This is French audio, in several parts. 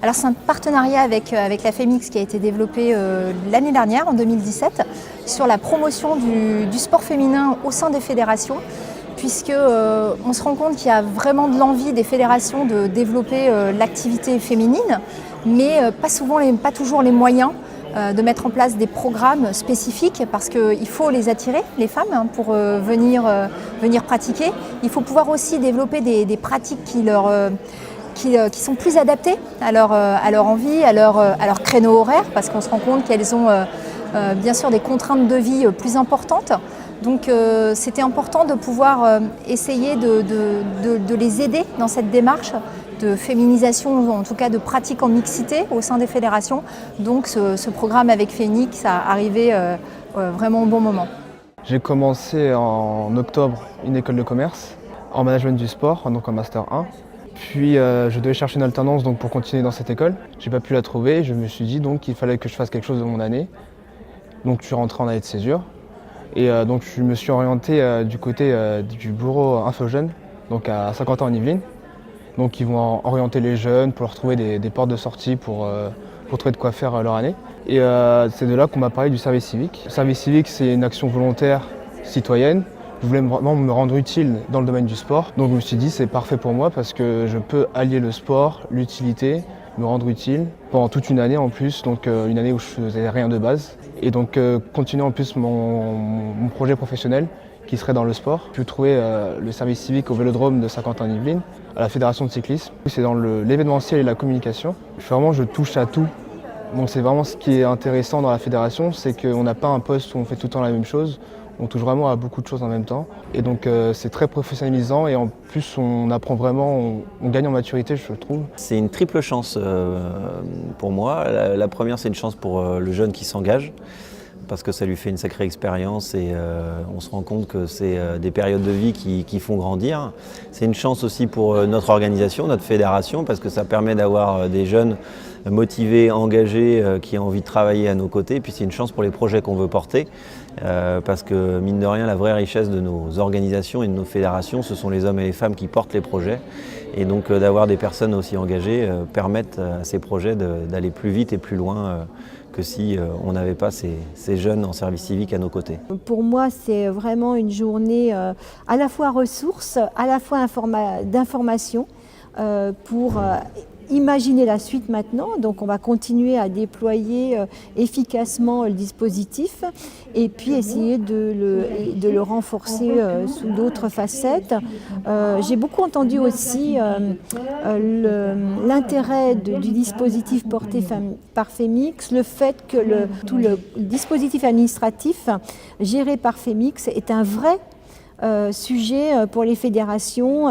Alors c'est un partenariat avec la FEMIX qui a été développé l'année dernière, en 2017, sur la promotion du sport féminin au sein des fédérations, puisque on se rend compte qu'il y a vraiment de l'envie des fédérations de développer l'activité féminine, mais pas toujours les moyens de mettre en place des programmes spécifiques, parce qu'il faut les attirer, les femmes, pour venir pratiquer. Il faut pouvoir aussi développer des pratiques qui sont plus adaptées à leur envie, à leur créneau horaire, parce qu'on se rend compte qu'elles ont bien sûr des contraintes de vie plus importantes. Donc c'était important de pouvoir essayer de les aider dans cette démarche de féminisation, en tout cas de pratique en mixité au sein des fédérations. Donc ce programme avec FEMIX a arrivé vraiment au bon moment. J'ai commencé en octobre une école de commerce en management du sport, donc en master 1. Puis je devais chercher une alternance pour continuer dans cette école. J'ai pas pu la trouver, je me suis dit donc qu'il fallait que je fasse quelque chose de mon année. Donc je suis rentré en année de césure. Et donc je me suis orienté du côté du bureau Infogène, donc à Saint-Quentin-en-Yvelines. Donc ils vont orienter les jeunes pour leur trouver des portes de sortie pour trouver de quoi faire leur année. Et c'est de là qu'on m'a parlé du service civique. Le service civique, c'est une action volontaire citoyenne. Je voulais vraiment me rendre utile dans le domaine du sport. Donc je me suis dit c'est parfait pour moi parce que je peux allier le sport, l'utilité, me rendre utile pendant toute une année en plus, donc une année où je faisais rien de base. Et donc continuer en plus mon projet professionnel qui serait dans le sport. Je peux trouver le service civique au Vélodrome de Saint-Quentin-en-Yvelines, à la fédération de cyclisme. C'est dans l'événementiel et la communication. Je touche à tout. Donc c'est vraiment ce qui est intéressant dans la fédération, c'est qu'on n'a pas un poste où on fait tout le temps la même chose. On touche vraiment à beaucoup de choses en même temps. Et donc c'est très professionnalisant et en plus on apprend vraiment, on gagne en maturité, je trouve. C'est une triple chance pour moi. La première, c'est une chance pour le jeune qui s'engage, parce que ça lui fait une sacrée expérience et on se rend compte que c'est des périodes de vie qui font grandir. C'est une chance aussi pour notre organisation, notre fédération, parce que ça permet d'avoir des jeunes motivés, engagés, qui ont envie de travailler à nos côtés. Et puis c'est une chance pour les projets qu'on veut porter, parce que mine de rien, la vraie richesse de nos organisations et de nos fédérations, ce sont les hommes et les femmes qui portent les projets. Et donc d'avoir des personnes aussi engagées permettent à ces projets d'aller plus vite et plus loin que si on n'avait pas ces jeunes en service civique à nos côtés. Pour moi, c'est vraiment une journée à la fois ressources, à la fois d'information pour imaginer la suite maintenant. Donc on va continuer à déployer efficacement le dispositif et puis essayer de le renforcer sous d'autres facettes. J'ai beaucoup entendu aussi l'intérêt du dispositif porté par FEMIX, le fait que tout le dispositif administratif géré par FEMIX est un vrai sujet pour les fédérations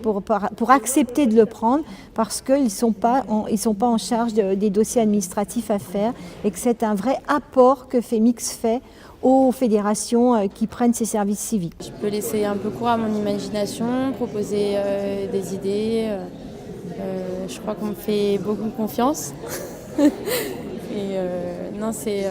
pour accepter de le prendre, parce qu'ils ne sont pas en charge des dossiers administratifs à faire et que c'est un vrai apport que FEMIX fait aux fédérations qui prennent ces services civiques. Je peux laisser un peu cours à mon imagination, proposer des idées. Je crois qu'on me fait beaucoup confiance. Et non, c'est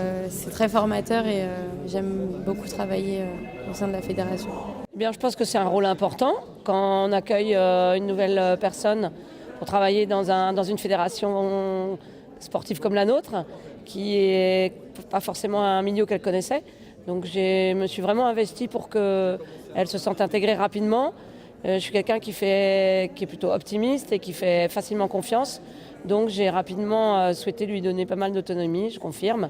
très formateur et j'aime beaucoup travailler au sein de la fédération. Eh bien, je pense que c'est un rôle important quand on accueille une nouvelle personne pour travailler dans une fédération sportive comme la nôtre, qui n'est pas forcément un milieu qu'elle connaissait. Donc je me suis vraiment investie pour qu'elle se sente intégrée rapidement. Je suis quelqu'un qui est plutôt optimiste et qui fait facilement confiance. Donc j'ai rapidement souhaité lui donner pas mal d'autonomie, je confirme,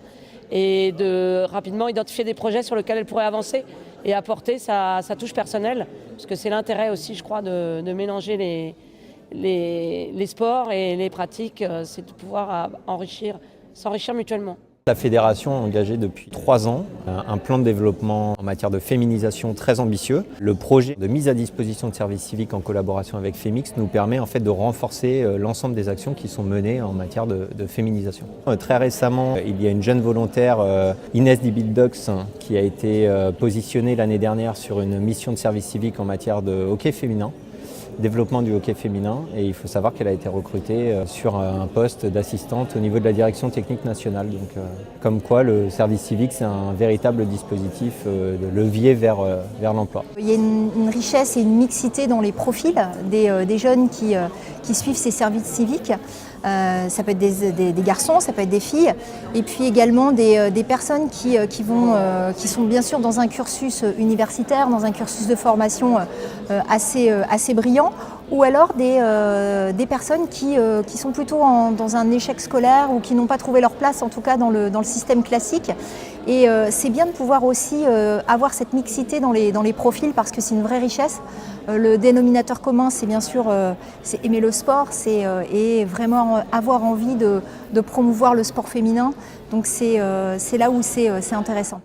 et de rapidement identifier des projets sur lesquels elle pourrait avancer et apporter sa touche personnelle, parce que c'est l'intérêt aussi, je crois, de mélanger les sports et les pratiques, c'est de pouvoir s'enrichir mutuellement. La fédération a engagé depuis 3 ans un plan de développement en matière de féminisation très ambitieux. Le projet de mise à disposition de services civiques en collaboration avec FEMIX nous permet en fait de renforcer l'ensemble des actions qui sont menées en matière de féminisation. Très récemment, il y a une jeune volontaire, Inès Dibildox, qui a été positionnée l'année dernière sur une mission de service civique en matière de hockey féminin, développement du hockey féminin, et il faut savoir qu'elle a été recrutée sur un poste d'assistante au niveau de la direction technique nationale. Donc, comme quoi le service civique, c'est un véritable dispositif de levier vers l'emploi. Il y a une richesse et une mixité dans les profils des jeunes qui suivent ces services civiques. Ça peut être des garçons, ça peut être des filles, et puis également des personnes qui sont bien sûr dans un cursus universitaire, dans un cursus de formation assez brillant, ou alors des personnes qui sont plutôt dans un échec scolaire ou qui n'ont pas trouvé leur place, en tout cas dans le système classique. Et c'est bien de pouvoir aussi avoir cette mixité dans les profils, parce que c'est une vraie richesse. Le dénominateur commun, c'est bien sûr c'est aimer le sport, et vraiment avoir envie de promouvoir le sport féminin. Donc c'est là où c'est intéressant.